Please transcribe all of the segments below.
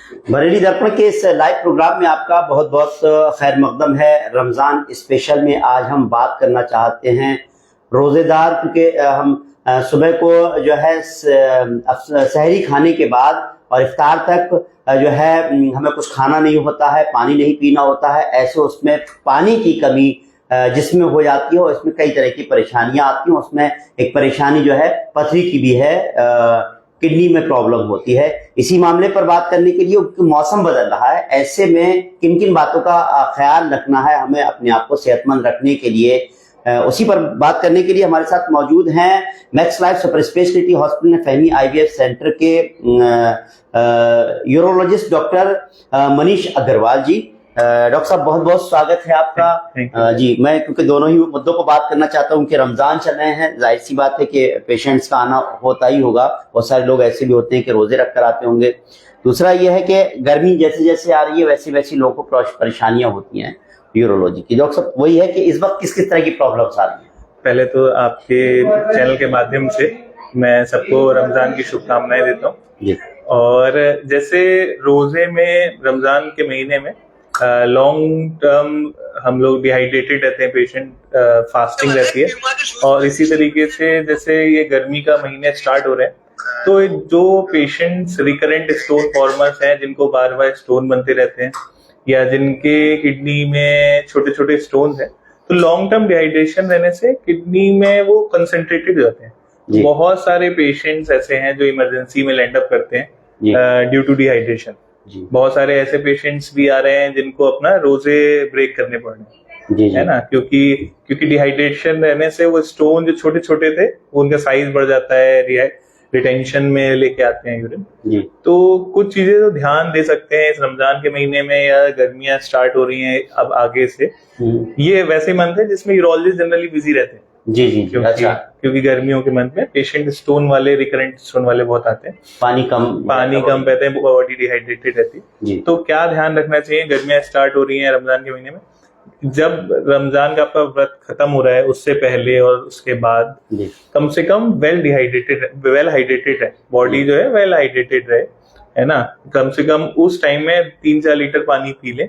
बरेली दर्पण के इस लाइव प्रोग्राम में आपका बहुत बहुत खैर मकदम है। रमज़ान स्पेशल में आज हम बात करना चाहते हैं रोज़ेदार, क्योंकि हम सुबह को जो है सहरी खाने के बाद और इफ्तार तक जो है हमें कुछ खाना नहीं होता है, पानी नहीं पीना होता है। ऐसे उसमें पानी की कमी जिसमें हो जाती है और इसमें कई तरह की परेशानियां आती हैं। उसमें एक परेशानी जो है पथरी की भी है, किडनी में प्रॉब्लम होती है। इसी मामले पर बात करने के लिए मौसम बदल रहा है, ऐसे में किन किन बातों का ख्याल रखना है हमें अपने आप को सेहतमंद रखने के लिए, उसी पर बात करने के लिए हमारे साथ मौजूद हैं max life super speciality hospital फहमी IVF सेंटर के यूरोलॉजिस्ट डॉक्टर मनीष अग्रवाल जी। डॉक्टर साहब बहुत बहुत स्वागत है आपका। जी, मैं क्योंकि दोनों ही मुद्दों को बात करना चाहता हूँ कि रमजान चल रहे हैं, जाहिर सी बात है कि पेशेंट्स का आना होता ही होगा। बहुत सारे लोग ऐसे भी होते हैं कि रोजे रख कर आते होंगे। दूसरा यह है कि गर्मी जैसे जैसे आ रही है वैसे वैसे लोगों को परेशानियां होती हैं यूरोलॉजी की। डॉक्टर साहब वही है कि इस वक्त किस किस तरह की प्रॉब्लम्स आ रही हैं? पहले तो आपके चैनल के माध्यम से मैं सबको रमजान की शुभकामनाएं देता हूँ। और जैसे रोजे में रमजान के महीने में लॉन्ग टर्म हम लोग डिहाइड्रेटेड रहते हैं, पेशेंट फास्टिंग रहती है। और इसी तरीके से जैसे ये गर्मी का महीने स्टार्ट हो रहे हैं तो जो पेशेंट्स रिकरेंट स्टोन फॉर्मर्स हैं, जिनको बार बार स्टोन बनते रहते हैं या जिनके किडनी में छोटे छोटे स्टोन्स हैं, तो लॉन्ग टर्म डिहाइड्रेशन रहने से किडनी में वो कंसंट्रेटेड होते हैं। बहुत सारे पेशेंट्स ऐसे हैं जो इमरजेंसी में लैंड अप करते हैं ड्यू टू डिहाइड्रेशन। बहुत सारे ऐसे पेशेंट्स भी आ रहे हैं जिनको अपना रोजे ब्रेक करने पड़ रहे हैं, है ना, क्योंकि डिहाइड्रेशन रहने से वो स्टोन जो छोटे छोटे थे उनका साइज बढ़ जाता है, रिटेंशन में लेके आते हैं यूरिन। तो कुछ चीजें तो ध्यान दे सकते हैं इस रमजान के महीने में, या गर्मियां स्टार्ट हो रही हैं अब आगे से। ये वैसे मंथ है जिसमें यूरोलॉजिस्ट जनरली बिजी रहते हैं। जी, क्योंकि गर्मियों के मंथ में पेशेंट स्टोन वाले, रिकरेंट स्टोन वाले बहुत आते हैं, पानी कम रहते हैं, बॉडी डिहाइड्रेटेड रहती है। तो क्या ध्यान रखना चाहिए? गर्मियां स्टार्ट हो रही हैं रमजान के महीने में, जब रमजान का आपका व्रत खत्म हो रहा है उससे पहले और उसके बाद कम से कम वेल हाइड्रेटेड है, बॉडी जो है वेल हाइड्रेटेड रहे, है ना। कम से कम उस टाइम में 3-4 लीटर पानी पी लें।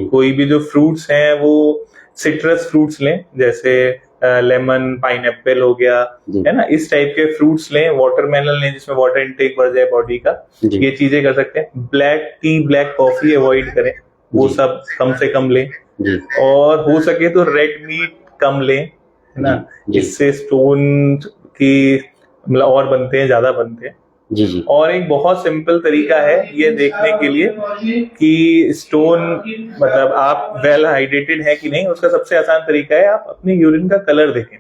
कोई भी जो फ्रूट्स हैं वो सिट्रस फ्रूट्स लें, जैसे लेमन, पाइनएप्पल हो गया, है ना, इस टाइप के फ्रूट्स लें। वाटरमेलन लें जिसमें वाटर इनटेक बढ़ जाए बॉडी का। ये चीजें कर सकते हैं। Black T, black coffee avoid करें, वो सब कम से कम लें। और हो सके तो रेड मीट कम लें, है ना, इससे स्टोन की मतलब और बनते हैं, ज्यादा बनते हैं। और एक बहुत सिंपल तरीका है ये देखने के लिए कि स्टोन मतलब आप वेल हाइड्रेटेड है कि नहीं, उसका सबसे आसान तरीका है आप अपनी यूरिन का कलर देखें।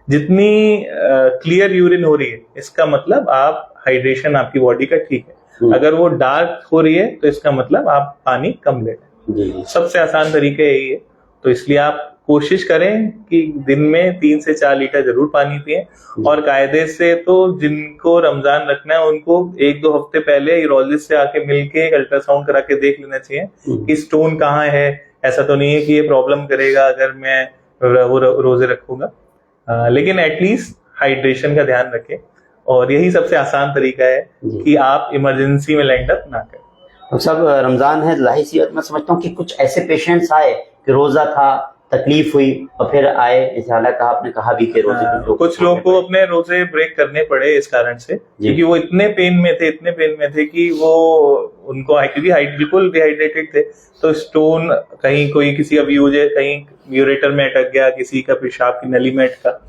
जितनी क्लियर यूरिन हो रही है इसका मतलब आप हाइड्रेशन आपकी बॉडी का ठीक है। अगर वो डार्क हो रही है तो इसका मतलब आप पानी कम ले रहे हैं। सबसे आसान तरीका यही है। तो इसलिए आप कोशिश करें कि दिन में 3 से 4 लीटर जरूर पानी पिए। और कायदे से तो जिनको रमजान रखना है उनको 1-2 हफ्ते पहले यूरोलॉजिस्ट से आके मिलके अल्ट्रासाउंड करा के देख लेना चाहिए कि स्टोन कहाँ है। ऐसा तो नहीं है कि ये प्रॉब्लम करेगा अगर मैं रोजे रखूंगा, लेकिन एटलीस्ट हाइड्रेशन का ध्यान रखें। और यही सबसे आसान तरीका है कि आप इमरजेंसी में लैंड अप ना करें। तो सब रमजान है, जाहिर सी मैं समझता हूँ कि कुछ ऐसे पेशेंट्स आए कि रोजा था, तकलीफ हुई और फिर आए, इस हालत का आपने कहा भी कि रोजे कुछ लोगों को अपने रोजे ब्रेक करने पड़े इस कारण से, क्योंकि वो इतने पेन में थे कि वो उनको क्योंकि बिल्कुल डिहाइड्रेटेड थे, तो स्टोन कहीं कोई किसी का कहीं यूरेटर में अटक गया, किसी का पेशाब की नली में अटका,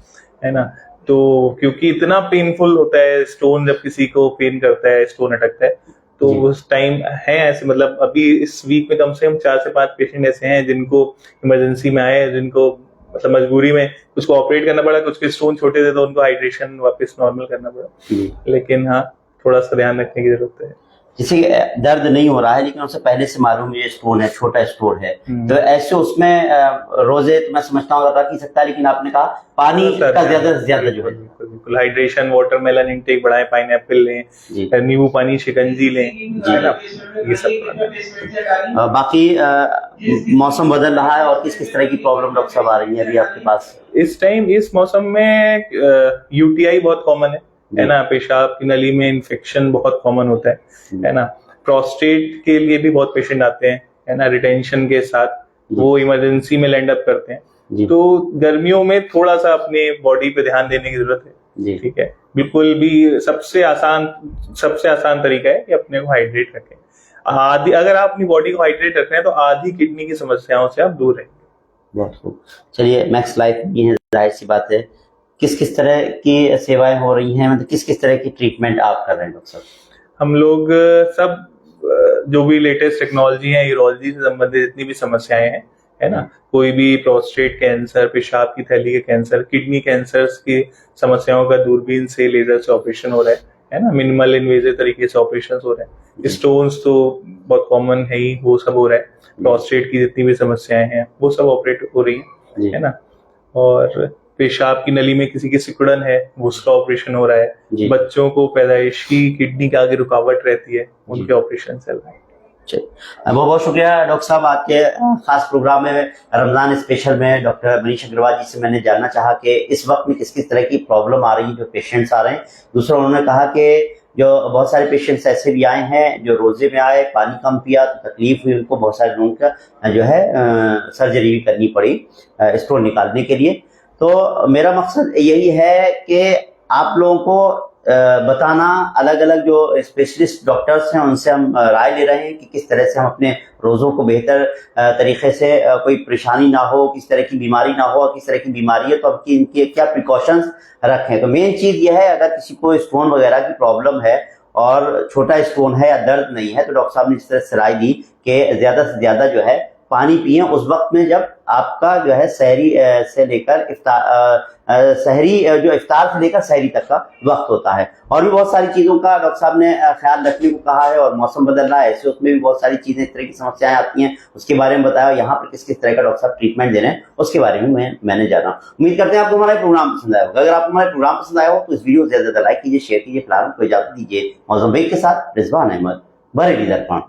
है ना। तो क्योंकि इतना पेनफुल होता है स्टोन, जब किसी को पेन करता है, स्टोन अटकता है, तो उस टाइम है ऐसे, मतलब अभी इस वीक में कम से कम 4 से 5 पेशेंट ऐसे हैं जिनको इमरजेंसी में आए, जिनको मतलब मजबूरी में उसको ऑपरेट करना पड़ा। कुछ के स्टोन छोटे थे तो उनको हाइड्रेशन वापस नॉर्मल करना पड़ा। लेकिन हाँ, थोड़ा सा ध्यान रखने की जरूरत है। किसी दर्द नहीं हो रहा है लेकिन उसे पहले से मालूम ये स्टोन है, छोटा स्टोन है, तो ऐसे उसमें रोजे तो मैं समझता हूँ रख ही सकता है, लेकिन आपने कहा पानी का ज्यादा से ज्यादा जो है बिल्कुल हाइड्रेशन, वाटरमेलन इनटेक बढ़ाएं, पाइनएप्पल लें, नींबू पानी, शिकंजी लें, है ना, ये सब। बाकी मौसम बदल रहा है और किस किस तरह की प्रॉब्लम डॉक्टर साहब आ रही है अभी आपके पास इस टाइम? इस मौसम में UTI बहुत कॉमन है ना, पेशाब की नली में इन्फेक्शन बहुत कॉमन होता है ना। प्रोस्टेट के लिए भी बहुत पेशेंट आते हैं, है ना, रिटेंशन के साथ, वो इमरजेंसी में लैंड अप करते हैं। जी। तो गर्मियों में थोड़ा सा अपने बॉडी पे ध्यान देने की जरूरत है जी। ठीक है। बिल्कुल भी सबसे आसान तरीका है कि अपने को हाइड्रेट रखें। आधी अगर आप अपनी बॉडी को हाइड्रेट रख रहे हैं तो आधी किडनी की समस्याओं से आप दूर रहेंगे। बहुत खूब। चलिए मैक्स लाइफ ये है, जाहिर सी बात है, किस किस तरह की सेवाएं हो रही हैं, मतलब किस किस तरह की ट्रीटमेंट आप कर रहे हैं डॉक्टर साहब? हम लोग सब जो भी लेटेस्ट टेक्नोलॉजी है, यूरोलॉजी से संबंधित जितनी भी समस्याएं हैं, है ना, कोई भी प्रोस्टेट कैंसर, पेशाब की थैली के कैंसर, किडनी कैंसर्स की समस्याओं का दूरबीन से, लेजर से ऑपरेशन हो रहा है ना, मिनिमल इन्वेजिव तरीके से ऑपरेशन हो रहे हैं। स्टोन्स तो बहुत कॉमन है ही, वो सब हो रहा है। प्रोस्टेट की जितनी भी समस्याएं हैं वो सब ऑपरेट हो रही है ना। और पेशाब की नली में किसी की सिकुड़न है, वो उसका ऑपरेशन हो रहा है। बच्चों को पैदाइशी किडनी के आगे रुकावट रहती है, उनके ऑपरेशन चल रहे हैं। बहुत बहुत शुक्रिया डॉक्टर साहब। आज के खास प्रोग्राम में रमजान स्पेशल में डॉक्टर मनीष अग्रवाल जी से मैंने जानना चाहा कि इस वक्त में किस किस तरह की प्रॉब्लम आ रही है, जो पेशेंट्स आ रहे हैं। दूसरा उन्होंने कहा कि जो बहुत सारे पेशेंट्स ऐसे भी आए हैं जो रोजे में आए, पानी कम पिया तो तकलीफ हुई उनको, बहुत सारे लोगों का जो है सर्जरी भी करनी पड़ी स्टोन निकालने के लिए। तो मेरा मकसद यही है कि आप लोगों को बताना, अलग अलग जो स्पेशलिस्ट डॉक्टर्स हैं उनसे हम राय ले रहे हैं कि किस तरह से हम अपने रोज़ों को बेहतर तरीके से, कोई परेशानी ना हो, किस तरह की बीमारी ना हो, किस तरह की बीमारी है तो अब इनके क्या प्रिकॉशंस रखें। तो मेन चीज़ यह है, अगर किसी को स्टोन वगैरह की प्रॉब्लम है और छोटा स्टोन है या दर्द नहीं है, तो डॉक्टर साहब ने इस तरह से राय दी कि ज़्यादा से ज़्यादा जो है पानी पिए उस वक्त में जब आपका जो है सहरी से लेकर इफ्तार से लेकर सहरी तक का वक्त होता है। और भी बहुत सारी चीज़ों का डॉक्टर साहब ने ख्याल रखने को कहा है, और मौसम बदल रहा है ऐसे उसमें भी बहुत सारी चीज़ें, इस तरह की समस्याएं आती हैं, उसके बारे में बताया। यहाँ पर किस किस तरह का डॉक्टर साहब ट्रीटमेंट दे रहे हैं उसके बारे में मैंने जाना। उम्मीद करते हैं आपको हमारा प्रोग्राम पसंद आया होगा। अगर आपको हमारा प्रोग्राम पसंद आया हो तो इस वीडियो को ज़्यादा लाइक कीजिए, शेयर कीजिए। फिलहाल को इजाजत दीजिए। मौजूद के साथ रिजवान अहमद, बरेली दर्पण।